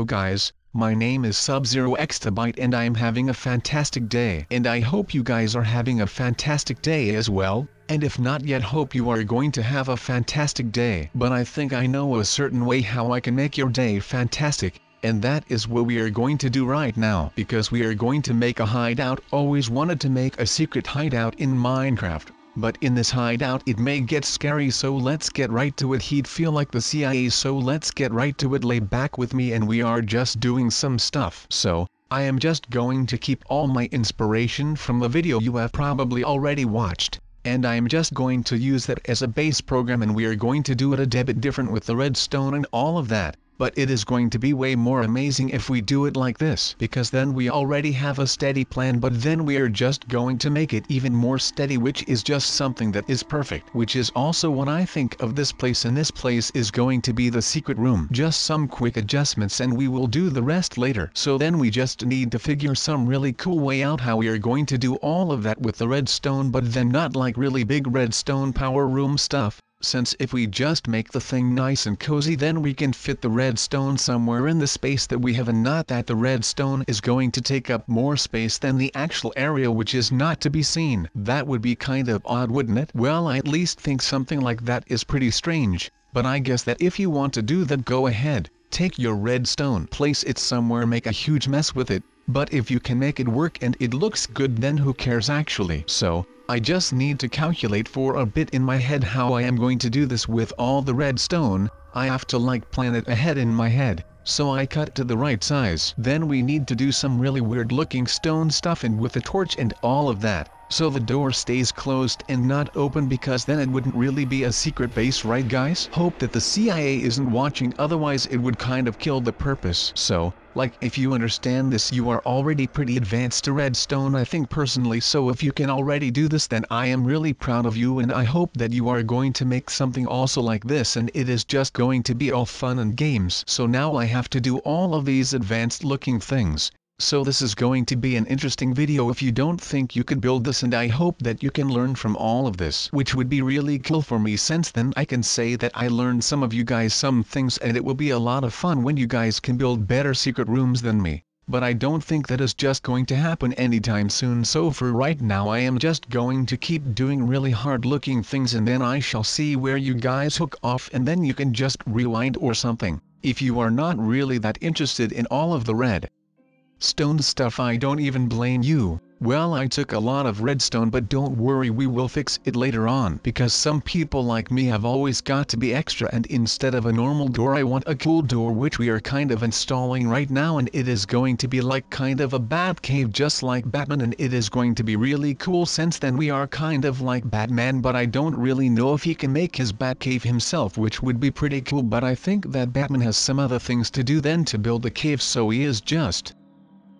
Hello guys, my name is Sub-Zero-Exabyte and I am having a fantastic day. And I hope you guys are having a fantastic day as well, and if not yet hope you are going to have a fantastic day. But I think I know a certain way how I can make your day fantastic, and that is what we are going to do right now. Because we are going to make a hideout. Always wanted to make a secret hideout in Minecraft. But in this hideout it may get scary, so let's get right to it. He'd feel like the CIA, so let's get right to it. Lay back with me and we are just doing some stuff. So, I am just going to keep all my inspiration from the video you have probably already watched, and I am just going to use that as a base program, and we are going to do it a bit different with the redstone and all of that. But it is going to be way more amazing if we do it like this, because then we already have a steady plan, but then we are just going to make it even more steady, which is just something that is perfect. Which is also what I think of this place, and this place is going to be the secret room. Just some quick adjustments and we will do the rest later. So then we just need to figure some really cool way out how we are going to do all of that with the redstone, but then not like really big redstone power room stuff. Since if we just make the thing nice and cozy, then we can fit the redstone somewhere in the space that we have, and not that the redstone is going to take up more space than the actual area which is not to be seen. That would be kind of odd, wouldn't it? Well, I at least think something like that is pretty strange, but I guess that if you want to do that, go ahead, take your redstone, place it somewhere, make a huge mess with it, but if you can make it work and it looks good, then who cares actually. So, I just need to calculate for a bit in my head how I am going to do this with all the redstone. I have to like plan it ahead in my head, so I cut to the right size. Then we need to do some really weird looking stone stuff and with a torch and all of that, so the door stays closed and not open, because then it wouldn't really be a secret base, right guys? Hope that the CIA isn't watching, otherwise it would kind of kill the purpose. So, like, if you understand this, you are already pretty advanced to redstone, I think personally, so if you can already do this, then I am really proud of you, and I hope that you are going to make something also like this, and it is just going to be all fun and games. So now I have to do all of these advanced looking things. So this is going to be an interesting video if you don't think you could build this, and I hope that you can learn from all of this, which would be really cool for me, since then I can say that I learned some of you guys some things, and it will be a lot of fun when you guys can build better secret rooms than me. But I don't think that is just going to happen anytime soon, so for right now I am just going to keep doing really hard looking things, and then I shall see where you guys hook off, and then you can just rewind or something. If you are not really that interested in all of the redstone stuff, I don't even blame you. Well, I took a lot of redstone, but don't worry, we will fix it later on, because some people like me have always got to be extra, and instead of a normal door I want a cool door, which we are kind of installing right now, and it is going to be like kind of a bat cave just like Batman, and it is going to be really cool, since then we are kind of like Batman, but I don't really know if he can make his bat cave himself, which would be pretty cool, but I think that Batman has some other things to do than to build the cave, so he is just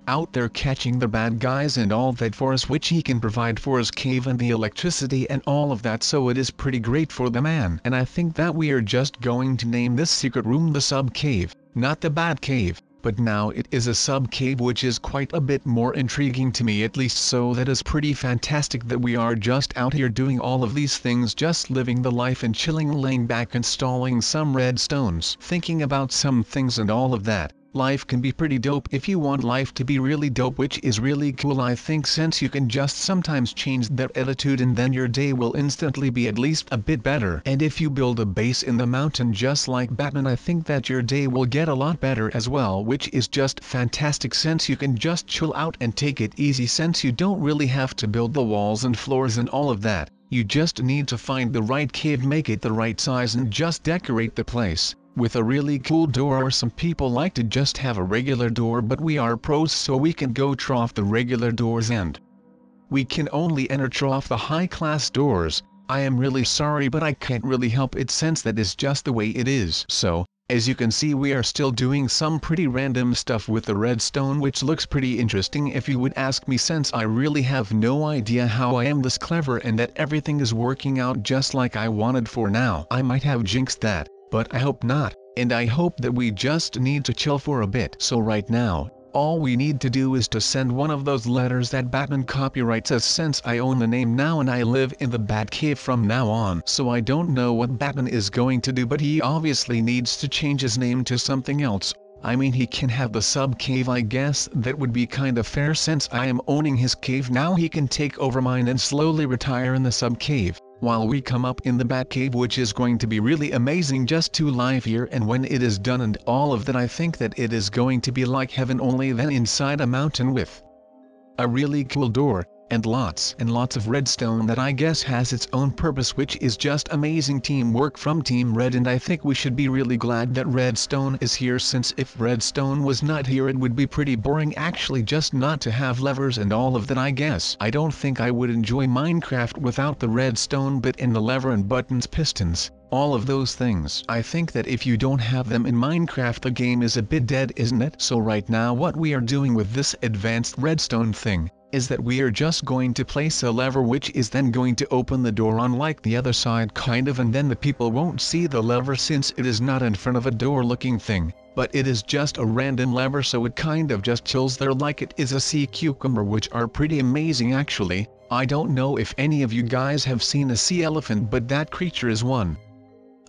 out there catching the bad guys and all that for us, which he can provide for his cave and the electricity and all of that, so it is pretty great for the man. And I think that we are just going to name this secret room the sub cave, not the bad cave, but now it is a sub cave, which is quite a bit more intriguing to me at least, so that is pretty fantastic that we are just out here doing all of these things, just living the life and chilling, laying back, installing some redstones, thinking about some things and all of that. Life can be pretty dope if you want life to be really dope, which is really cool I think, since you can just sometimes change that attitude and then your day will instantly be at least a bit better. And if you build a base in the mountain just like Batman, I think that your day will get a lot better as well, which is just fantastic, since you can just chill out and take it easy, since you don't really have to build the walls and floors and all of that. You just need to find the right cave, make it the right size, and just decorate the place with a really cool door. Or some people like to just have a regular door, but we are pros, so we can go off the regular doors and we can only enter off the high class doors. I am really sorry, but I can't really help it, since that is just the way it is. So, as you can see, we are still doing some pretty random stuff with the redstone, which looks pretty interesting if you would ask me, since I really have no idea how I am this clever and that everything is working out just like I wanted. For now I might have jinxed that, but I hope not, and I hope that we just need to chill for a bit. So right now, all we need to do is to send one of those letters that Batman copyrights us, since I own the name now and I live in the Batcave from now on. So I don't know what Batman is going to do, but he obviously needs to change his name to something else, I mean, he can have the sub cave. I guess that would be kinda fair since I am owning his cave now. He can take over mine and slowly retire in the sub cave, while we come up in the bat cave, which is going to be really amazing just to live here. And when it is done and all of that, I think that it is going to be like heaven, only then inside a mountain with a really cool door, and lots of redstone that I guess has its own purpose, which is just amazing teamwork from Team Red. And I think we should be really glad that redstone is here, since if redstone was not here it would be pretty boring actually just not to have levers and all of that. I guess I don't think I would enjoy Minecraft without the redstone bit and the lever and buttons, pistons, all of those things. I think that if you don't have them in Minecraft the game is a bit dead, isn't it? So right now what we are doing with this advanced redstone thing is that we are just going to place a lever which is then going to open the door unlike the other side kind of, and then the people won't see the lever since it is not in front of a door looking thing, but it is just a random lever, so it kind of just chills there like it is a sea cucumber, which are pretty amazing actually. I don't know if any of you guys have seen a sea elephant, but that creature is one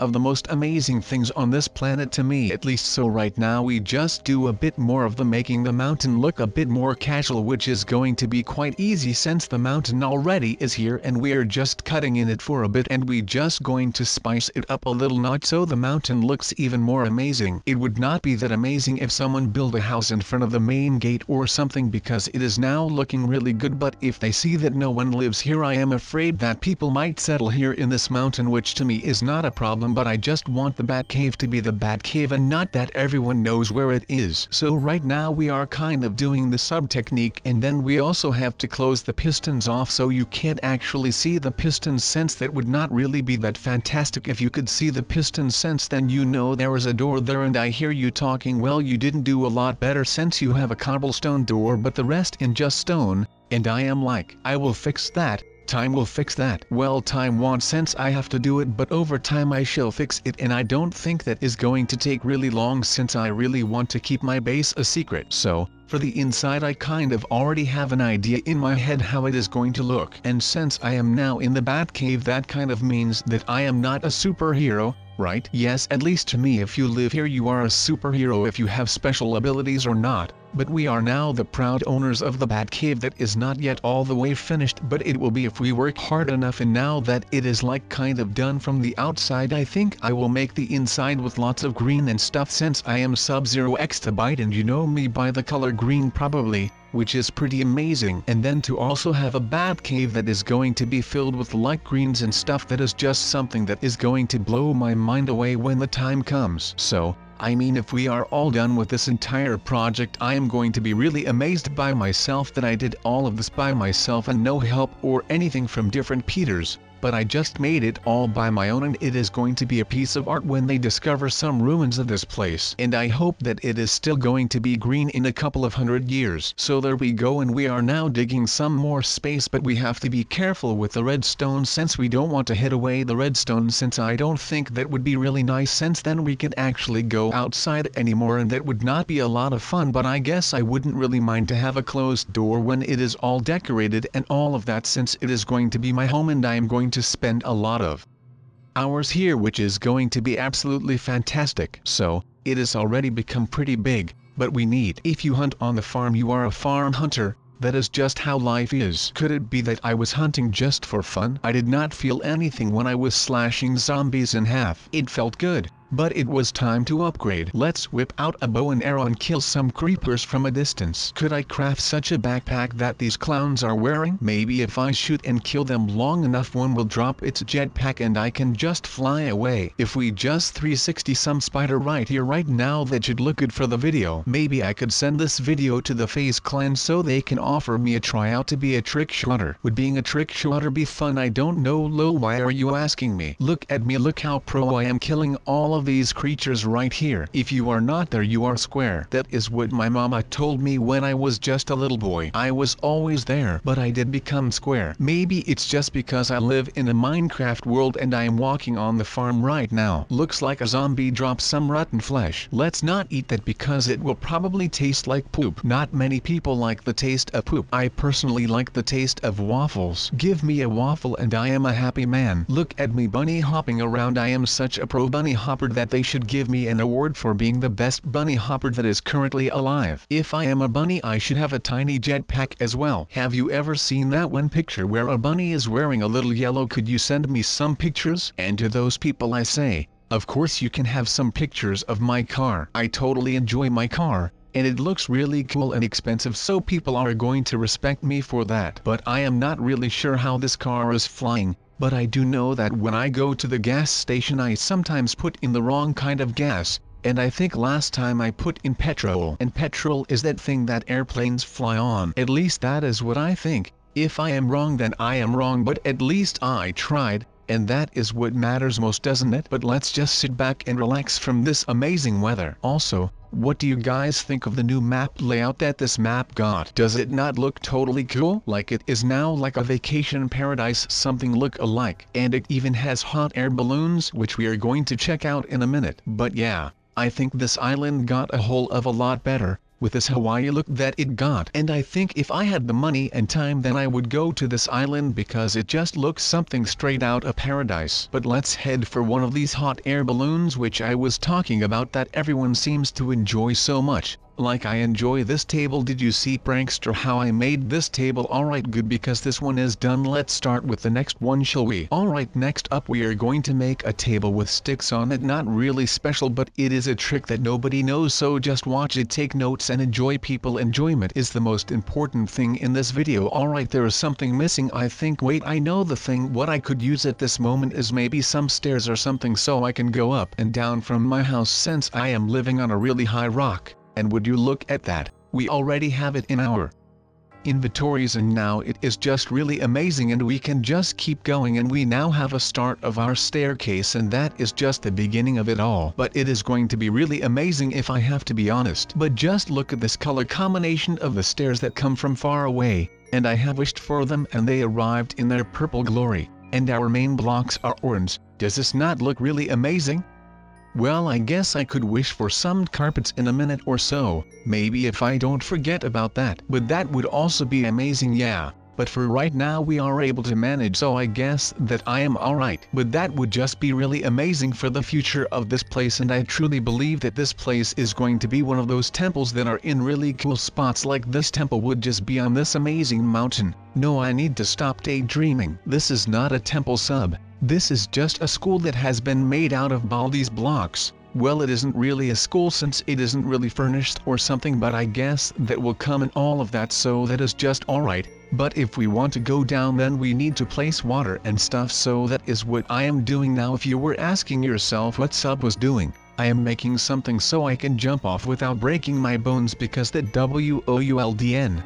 of the most amazing things on this planet to me at least. So right now we just do a bit more of the making the mountain look a bit more casual, which is going to be quite easy since the mountain already is here and we are just cutting in it for a bit, and we just going to spice it up a little notch so the mountain looks even more amazing. It would not be that amazing if someone built a house in front of the main gate or something, because it is now looking really good, but if they see that no one lives here I am afraid that people might settle here in this mountain, which to me is not a problem, but I just want the bat cave to be the bat cave and not that everyone knows where it is. So right now we are kind of doing the sub technique, and then we also have to close the pistons off so you can't actually see the pistons, since that would not really be that fantastic. If you could see the pistons, since then you know there is a door there. And I hear you talking, well, you didn't do a lot better since you have a cobblestone door but the rest in just stone, and I am like, I will fix that. Time will fix that. Well, time won't since I have to do it, but over time I shall fix it, and I don't think that is going to take really long since I really want to keep my base a secret. So, for the inside I kind of already have an idea in my head how it is going to look, and since I am now in the bat cave that kind of means that I am not a superhero, right? Yes, at least to me. If you live here you are a superhero if you have special abilities or not. But we are now the proud owners of the bat cave that is not yet all the way finished, but it will be if we work hard enough. And now that it is like kind of done from the outside, I think I will make the inside with lots of green and stuff, since I am Sub-Zero Exabyte and you know me by the color green probably, which is pretty amazing. And then to also have a bat cave that is going to be filled with light greens and stuff, that is just something that is going to blow my mind away when the time comes. So, I mean, if we are all done with this entire project I am going to be really amazed by myself that I did all of this by myself and no help or anything from different Peters. But I just made it all by my own, and it is going to be a piece of art when they discover some ruins of this place. And I hope that it is still going to be green in a couple of 100 years. So there we go, and we are now digging some more space, but we have to be careful with the redstone since we don't want to hit away the redstone, since I don't think that would be really nice, since then we can actually go outside anymore and that would not be a lot of fun. But I guess I wouldn't really mind to have a closed door when it is all decorated and all of that, since it is going to be my home and I am going to spend a lot of hours here, which is going to be absolutely fantastic. So, it has already become pretty big, but we need. If you hunt on the farm you are a farm hunter, that is just how life is. Could it be that I was hunting just for fun? I did not feel anything when I was slashing zombies in half. It felt good. But it was time to upgrade. Let's whip out a bow and arrow and kill some creepers from a distance. Could I craft such a backpack that these clowns are wearing? Maybe if I shoot and kill them long enough one will drop its jetpack and I can just fly away. If we just 360 some spider right here right now, that should look good for the video. Maybe I could send this video to the FaZe clan so they can offer me a tryout to be a trick shotter. Would being a trick shotter be fun? I don't know. Lol, why are you asking me? Look at me, look how pro I am, killing all of these creatures right here. If you are not there you are square. That is what my mama told me when I was just a little boy. I was always there, but I did become square. Maybe it's just because I live in a Minecraft world and I am walking on the farm right now. Looks like a zombie dropped some rotten flesh. Let's not eat that because it will probably taste like poop. Not many people like the taste of poop. I personally like the taste of waffles. Give me a waffle and I am a happy man. Look at me bunny hopping around. I am such a pro bunny hopper. heard that they should give me an award for being the best bunny hopper that is currently alive. If I am a bunny, I should have a tiny jetpack as well. Have you ever seen that one picture where a bunny is wearing a little yellow? Could you send me some pictures? And to those people I say, of course you can have some pictures of my car. I totally enjoy my car, and it looks really cool and expensive, so people are going to respect me for that. But I am not really sure how this car is flying, but I do know that when I go to the gas station I sometimes put in the wrong kind of gas, and I think last time I put in petrol. And petrol is that thing that airplanes fly on. At least that is what I think. If I am wrong then I am wrong, but at least I tried. And that is what matters most, doesn't it? But let's just sit back and relax from this amazing weather. Also, what do you guys think of the new map layout that this map got? Does it not look totally cool? Like it is now like a vacation paradise, something look alike. And it even has hot air balloons, which we are going to check out in a minute. But yeah, I think this island got a whole of a lot better with this Hawaii look that it got. And I think if I had the money and time then I would go to this island because it just looks something straight out of paradise. But let's head for one of these hot air balloons which I was talking about that everyone seems to enjoy so much. Like I enjoy this table. Did you see, prankster, how I made this table? Alright, good, because this one is done. Let's start with the next one, shall we? Alright, next up we are going to make a table with sticks on it. Not really special, but it is a trick that nobody knows, so just watch it, take notes and enjoy. People enjoyment is the most important thing in this video. Alright, there is something missing, I think. Wait, I know the thing. What I could use at this moment is maybe some stairs or something so I can go up and down from my house, since I am living on a really high rock. And would you look at that, we already have it in our inventories, and now it is just really amazing, and we can just keep going, and we now have a start of our staircase, and that is just the beginning of it all. But it is going to be really amazing if I have to be honest. But just look at this color combination of the stairs that come from far away, and I have wished for them and they arrived in their purple glory, and our main blocks are orange. Does this not look really amazing? Well, I guess I could wish for some carpets in a minute or so, maybe, if I don't forget about that. But that would also be amazing, yeah. But for right now we are able to manage, so I guess that I am alright. But that would just be really amazing for the future of this place, and I truly believe that this place is going to be one of those temples that are in really cool spots. Like this temple would just be on this amazing mountain. No, I need to stop daydreaming. This is not a temple sub. This is just a school that has been made out of all these blocks. Well, it isn't really a school since it isn't really furnished or something, but I guess that will come in all of that, so that is just alright. But if we want to go down then we need to place water and stuff, so that is what I am doing now. If you were asking yourself what sub was doing, I am making something so I can jump off without breaking my bones, because that WOULDN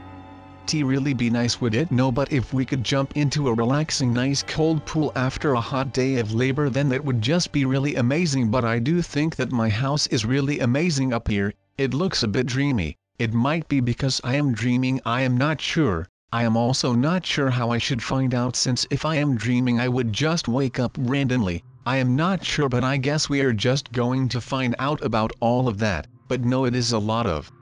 really be nice, would it? No, but if we could jump into a relaxing nice cold pool after a hot day of labor, then that would just be really amazing. But I do think that my house is really amazing up here. It looks a bit dreamy. It might be because I am dreaming, I am not sure. I am also not sure how I should find out, since if I am dreaming I would just wake up randomly. I am not sure, but I guess we are just going to find out about all of that. But no, it is a lot of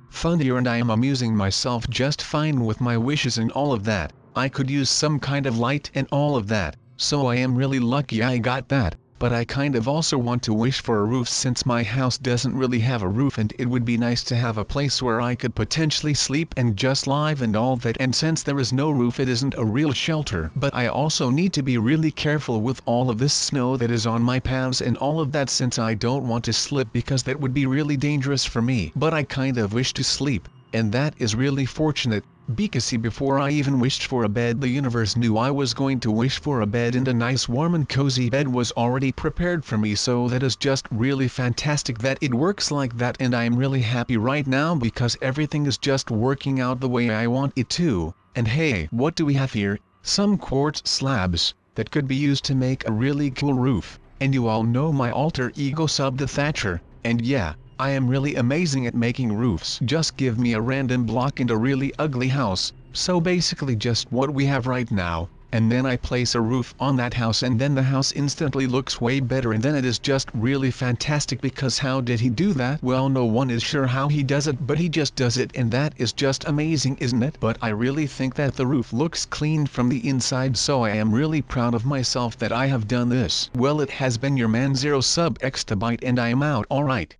fun here, and I am amusing myself just fine with my wishes and all of that. I could use some kind of light and all of that, so I am really lucky I got that. But I kind of also want to wish for a roof, since my house doesn't really have a roof, and it would be nice to have a place where I could potentially sleep and just live and all that. And since there is no roof, it isn't a real shelter. But I also need to be really careful with all of this snow that is on my paths and all of that, since I don't want to slip, because that would be really dangerous for me. But I kind of wish to sleep, and that is really fortunate. Because see, before I even wished for a bed, the universe knew I was going to wish for a bed, and a nice warm and cozy bed was already prepared for me, so that is just really fantastic that it works like that. And I am really happy right now because everything is just working out the way I want it to. And hey, what do we have here? Some quartz slabs that could be used to make a really cool roof. And you all know my alter ego sub, the Thatcher, and yeah, I am really amazing at making roofs. Just give me a random block and a really ugly house. So basically just what we have right now. and then I place a roof on that house, and then the house instantly looks way better, and then it is just really fantastic. Because how did he do that? Well, no one is sure how he does it, but he just does it, and that is just amazing, isn't it? But I really think that the roof looks clean from the inside, so I am really proud of myself that I have done this. Well, it has been your man 0 sub exabyte, and I am out. Alright.